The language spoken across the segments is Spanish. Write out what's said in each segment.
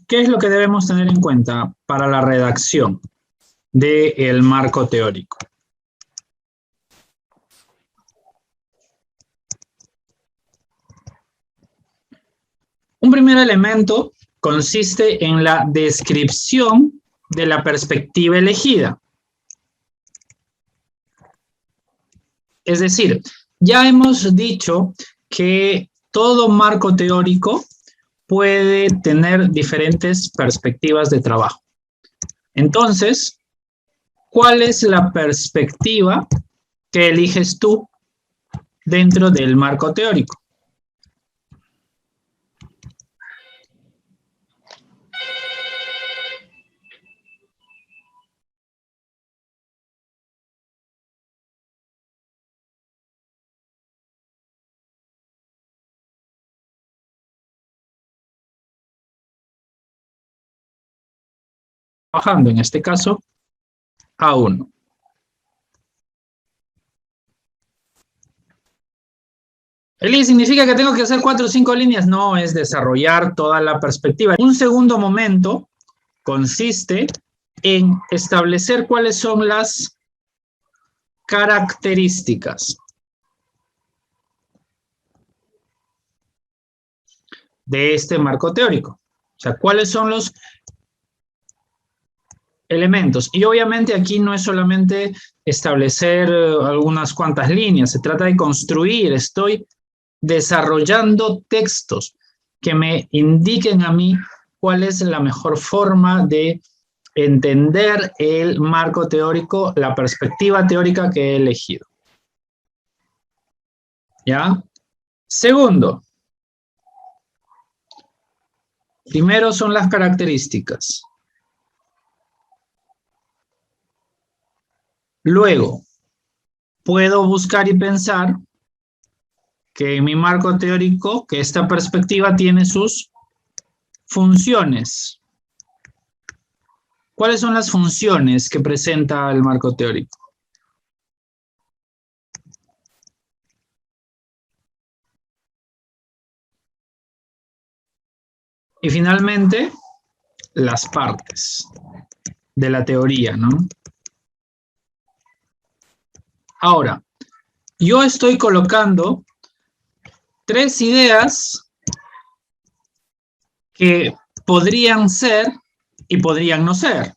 ¿qué es lo que debemos tener en cuenta para la redacción del marco teórico? Un primer elemento consiste en la descripción de la perspectiva elegida. Es decir, ya hemos dicho que todo marco teórico puede tener diferentes perspectivas de trabajo. Entonces, ¿cuál es la perspectiva que eliges tú dentro del marco teórico? Trabajando en este caso A1. Eli, ¿significa que tengo que hacer 4 o 5 líneas? No, es desarrollar toda la perspectiva. Un segundo momento consiste en establecer cuáles son las características de este marco teórico. O sea, cuáles son los elementos. Y obviamente aquí no es solamente establecer algunas cuantas líneas, se trata de construir. Estoy desarrollando textos que me indiquen a mí cuál es la mejor forma de entender el marco teórico, la perspectiva teórica que he elegido. ¿Ya? Segundo, primero son las características. Luego, puedo buscar y pensar que en mi marco teórico, que esta perspectiva tiene sus funciones. ¿Cuáles son las funciones que presenta el marco teórico? Y finalmente, las partes de la teoría, ¿no? Ahora, yo estoy colocando 3 ideas que podrían ser y podrían no ser.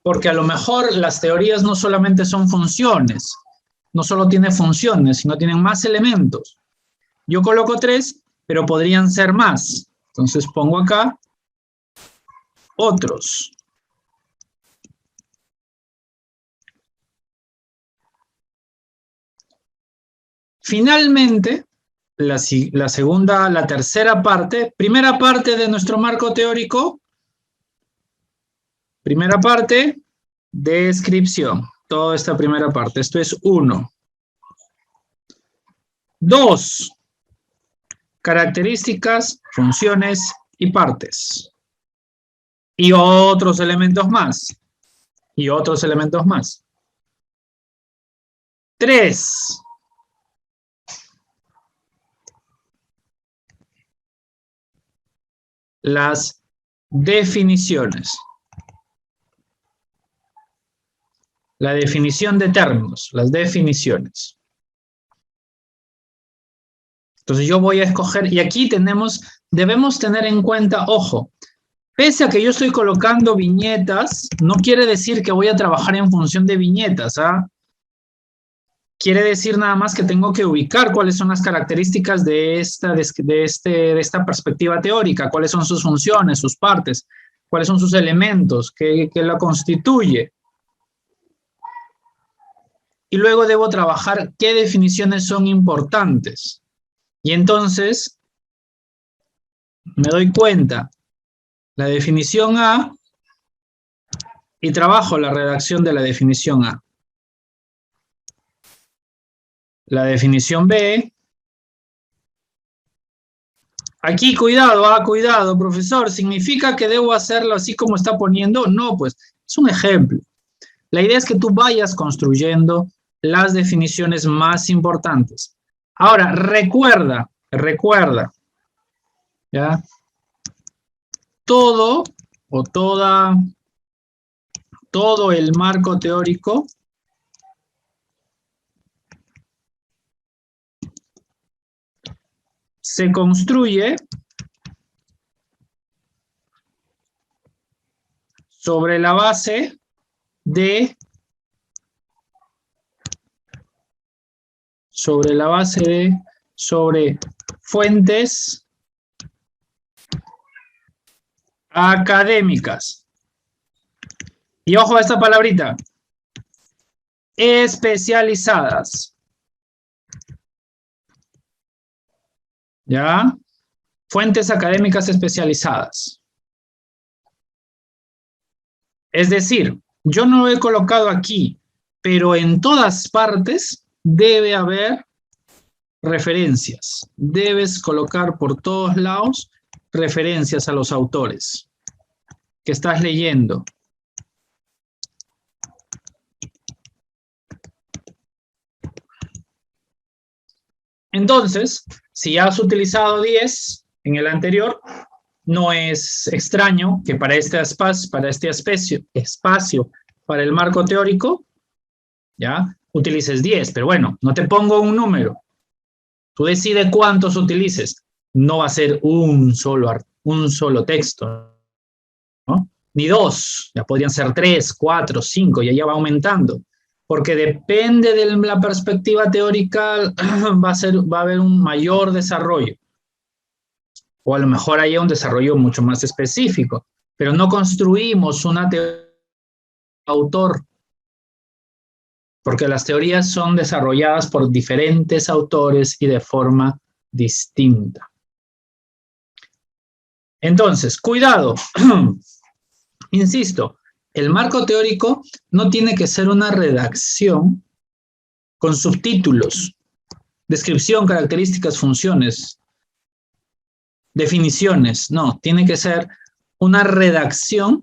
Porque a lo mejor las teorías no solamente son funciones, no solo tienen funciones, sino tienen más elementos. Yo coloco 3, pero podrían ser más. Entonces pongo acá otros. Finalmente, la tercera parte, primera parte de nuestro marco teórico, primera parte, descripción. Toda esta primera parte. Esto es 1. 2. Características, funciones y partes. Y otros elementos más. Y otros elementos más. 3. Las definiciones. La definición de términos, las definiciones. Entonces yo voy a escoger, y aquí debemos tener en cuenta, ojo, pese a que yo estoy colocando viñetas, no quiere decir que voy a trabajar en función de viñetas, ¿ah? Quiere decir nada más que tengo que ubicar cuáles son las características de esta perspectiva teórica, cuáles son sus funciones, sus partes, cuáles son sus elementos, qué la constituye. Y luego debo trabajar qué definiciones son importantes. Y entonces me doy cuenta, la definición A, y trabajo la redacción de la definición A. La definición B. Aquí, cuidado, profesor, ¿significa que debo hacerlo así como está poniendo? No, pues, es un ejemplo. La idea es que tú vayas construyendo las definiciones más importantes. Ahora, recuerda, ¿ya? todo o todo el marco teórico se construye sobre la base de fuentes académicas. Y ojo a esta palabrita, especializadas. ¿Ya? Fuentes académicas especializadas. Es decir, yo no lo he colocado aquí, pero en todas partes debe haber referencias. Debes colocar por todos lados referencias a los autores que estás leyendo. Entonces, si has utilizado 10 en el anterior, no es extraño que para este espacio para el marco teórico, ¿ya? Utilices 10, pero bueno, no te pongo un número. Tú decides cuántos utilices. No va a ser un solo texto, ¿no? Ni 2, ya podrían ser 3, 4, 5, y allá va aumentando. Porque depende de la perspectiva teórica, va a haber un mayor desarrollo. O a lo mejor haya un desarrollo mucho más específico. Pero no construimos una teoría de autor, porque las teorías son desarrolladas por diferentes autores y de forma distinta. Entonces, cuidado. Insisto, el marco teórico no tiene que ser una redacción con subtítulos, descripción, características, funciones, definiciones. No, tiene que ser una redacción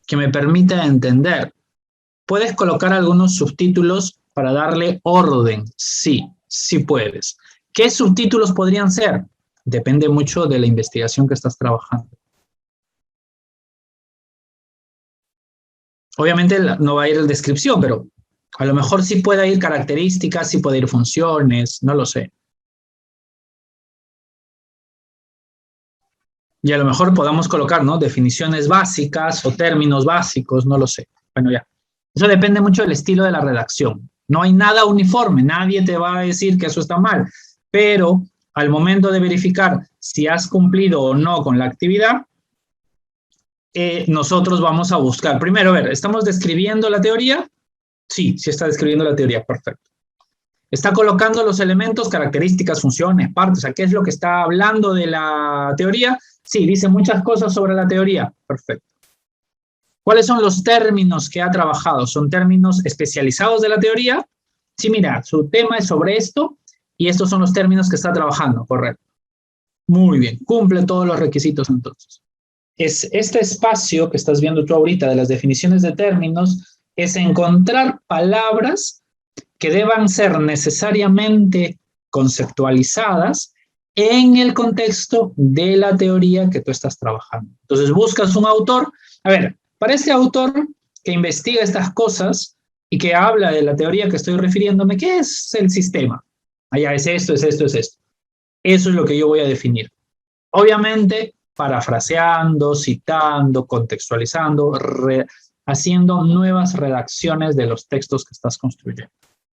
que me permita entender. ¿Puedes colocar algunos subtítulos para darle orden? Sí, sí puedes. ¿Qué subtítulos podrían ser? Depende mucho de la investigación que estás trabajando. Obviamente no va a ir en descripción, pero a lo mejor sí puede ir características, sí puede ir funciones, no lo sé. Y a lo mejor podamos colocar, ¿no? Definiciones básicas o términos básicos, no lo sé. Bueno, ya. Eso depende mucho del estilo de la redacción. No hay nada uniforme, nadie te va a decir que eso está mal, pero al momento de verificar si has cumplido o no con la actividad, nosotros vamos a buscar. Primero, a ver, ¿estamos describiendo la teoría? Sí, sí está describiendo la teoría, perfecto. ¿Está colocando los elementos, características, funciones, partes? O sea, ¿qué es lo que está hablando de la teoría? Sí, dice muchas cosas sobre la teoría, perfecto. ¿Cuáles son los términos que ha trabajado? ¿Son términos especializados de la teoría? Sí, mira, su tema es sobre esto y estos son los términos que está trabajando, correcto. Muy bien, cumple todos los requisitos entonces. Este espacio que estás viendo tú ahorita de las definiciones de términos es encontrar palabras que deban ser necesariamente conceptualizadas en el contexto de la teoría que tú estás trabajando. Entonces buscas un autor, a ver, para este autor que investiga estas cosas y que habla de la teoría que estoy refiriéndome, ¿qué es el sistema? Allá es esto, es esto, es esto. Eso es lo que yo voy a definir. Obviamente, parafraseando, citando, contextualizando, haciendo nuevas redacciones de los textos que estás construyendo.